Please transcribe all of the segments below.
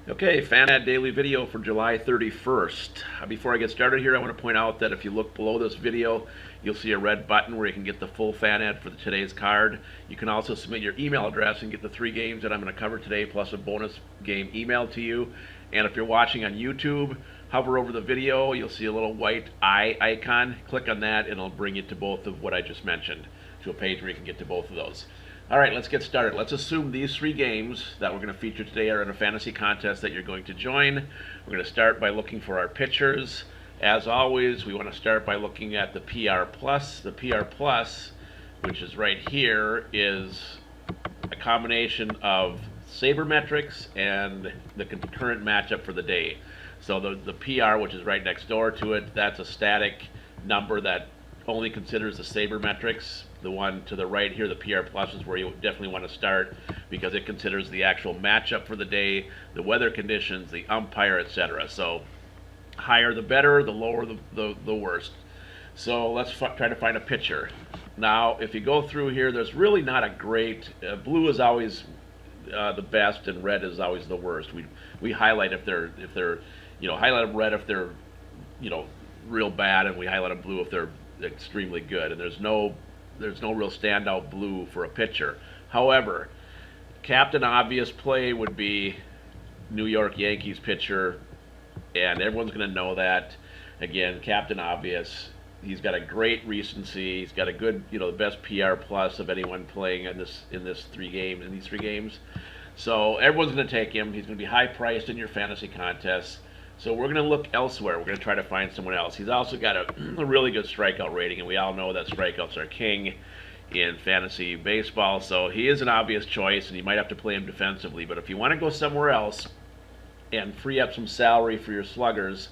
Okay, FanAd daily video for July 31st. Before I get started here, I want to point out that if you look below this video, you'll see a red button where you can get the full FanAd for today's card. You can also submit your email address and get the 3 games that I'm going to cover today, plus a bonus game emailed to you. And if you're watching on YouTube, hover over the video, you'll see a little white eye icon. Click on that and it'll bring you to both of what I just mentioned, to a page where you can get to both of those. All right, let's get started. Let's assume these 3 games that we're going to feature today are in a fantasy contest that you're going to join. We're going to start by looking for our pitchers. As always, we want to start by looking at the PR plus. The PR plus, which is right here, is a combination of sabermetrics and the current matchup for the day. So the PR, which is right next door to it, that's a static number that only considers the sabermetrics. The one to the right here, the PR plus, is where you definitely want to start because it considers the actual matchup for the day, the weather conditions, the umpire, etc. So higher the better, the lower the worst. So let's try to find a pitcher. Now, if you go through here, there's really not a great. Blue is always the best, and red is always the worst. We highlight if they're highlight them red if they're real bad, and we highlight them blue if they're extremely good. And there's no real standout blue for a pitcher. However, captain obvious play would be New York Yankees pitcher, and everyone's going to know that. Again, captain obvious. He's got a great recency. He's got a good, the best PR plus of anyone playing in these 3 games. So everyone's going to take him. He's going to be high priced in your fantasy contests. So we're going to look elsewhere. We're going to try to find someone else. He's also got a really good strikeout rating, and we all know that strikeouts are king in fantasy baseball. So he is an obvious choice, and you might have to play him defensively. But if you want to go somewhere else and free up some salary for your sluggers,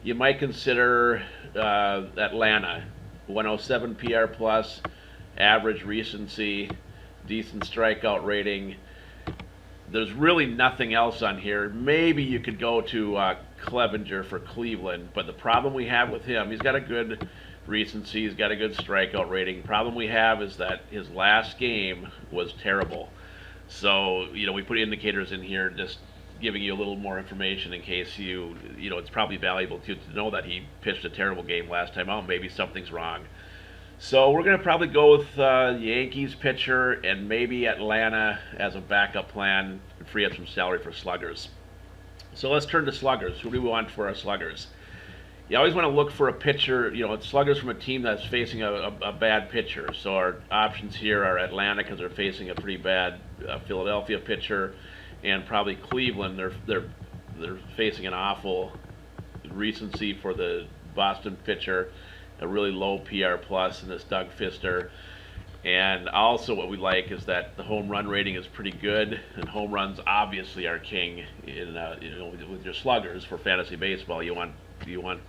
you might consider Atlanta. 107 PR plus, average recency, decent strikeout rating. There's really nothing else on here. Maybe you could go to Clevenger for Cleveland, but the problem we have with him, he's got a good recency, he's got a good strikeout rating. The problem we have is that his last game was terrible. So, we put indicators in here just giving you a little more information in case it's probably valuable to know that he pitched a terrible game last time out. Maybe something's wrong. So we're going to probably go with Yankees pitcher and maybe Atlanta as a backup plan to free up some salary for sluggers. So let's turn to sluggers. Who do we want for our sluggers? You always want to look for a pitcher, sluggers from a team that's facing a bad pitcher. So our options here are Atlanta because they're facing a pretty bad Philadelphia pitcher, and probably Cleveland. They're facing an awful recency for the Boston pitcher, a really low PR plus in this Doug Fister. And also what we like is that the home run rating is pretty good, and home runs obviously are king in with your sluggers for fantasy baseball. You want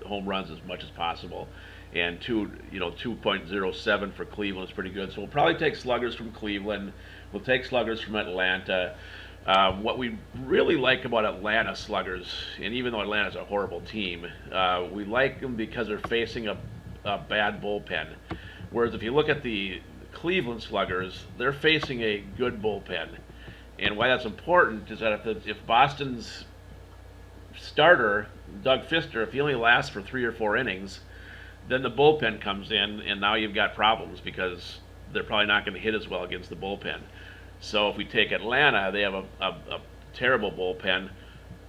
home runs as much as possible, and 2.07 for Cleveland is pretty good. So we'll probably take sluggers from Cleveland. We'll take sluggers from Atlanta. What we really like about Atlanta sluggers, and even though Atlanta's a horrible team, we like them because they're facing a bad bullpen. Whereas if you look at the Cleveland sluggers, they're facing a good bullpen. And why that's important is that if Boston's starter, Doug Fister, if he only lasts for 3 or 4 innings, then the bullpen comes in, and now you've got problems because they're probably not going to hit as well against the bullpen. So if we take Atlanta, they have a terrible bullpen.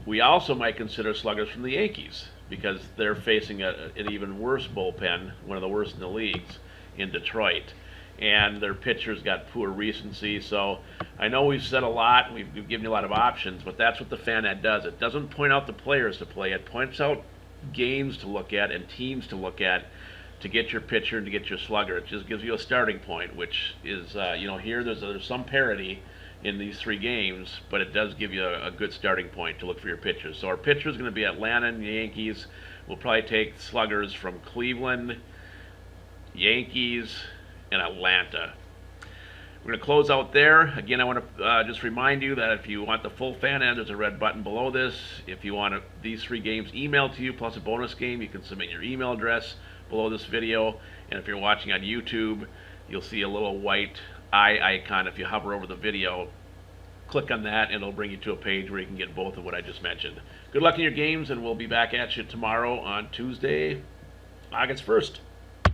We also might consider sluggers from the Yankees because they're facing an even worse bullpen, one of the worst in the leagues, in Detroit. And their pitchers got poor recency. So I know we've said a lot, we've given you a lot of options, but that's what the FanAd does. It doesn't point out the players to play. It points out games to look at and teams to look at to get your pitcher and to get your slugger. It just gives you a starting point, which is, here there's some parity in these 3 games, but it does give you a good starting point to look for your pitchers. So our pitcher is going to be Atlanta and the Yankees. We'll probably take sluggers from Cleveland, Yankees, and Atlanta. We're going to close out there. Again, I want to just remind you that if you want the full FanAd, there's a red button below this. If you want these 3 games emailed to you plus a bonus game, you can submit your email address below this video. And if you're watching on YouTube, you'll see a little white eye icon. If you hover over the video, click on that and it'll bring you to a page where you can get both of what I just mentioned. Good luck in your games, and we'll be back at you tomorrow on Tuesday, August 1st.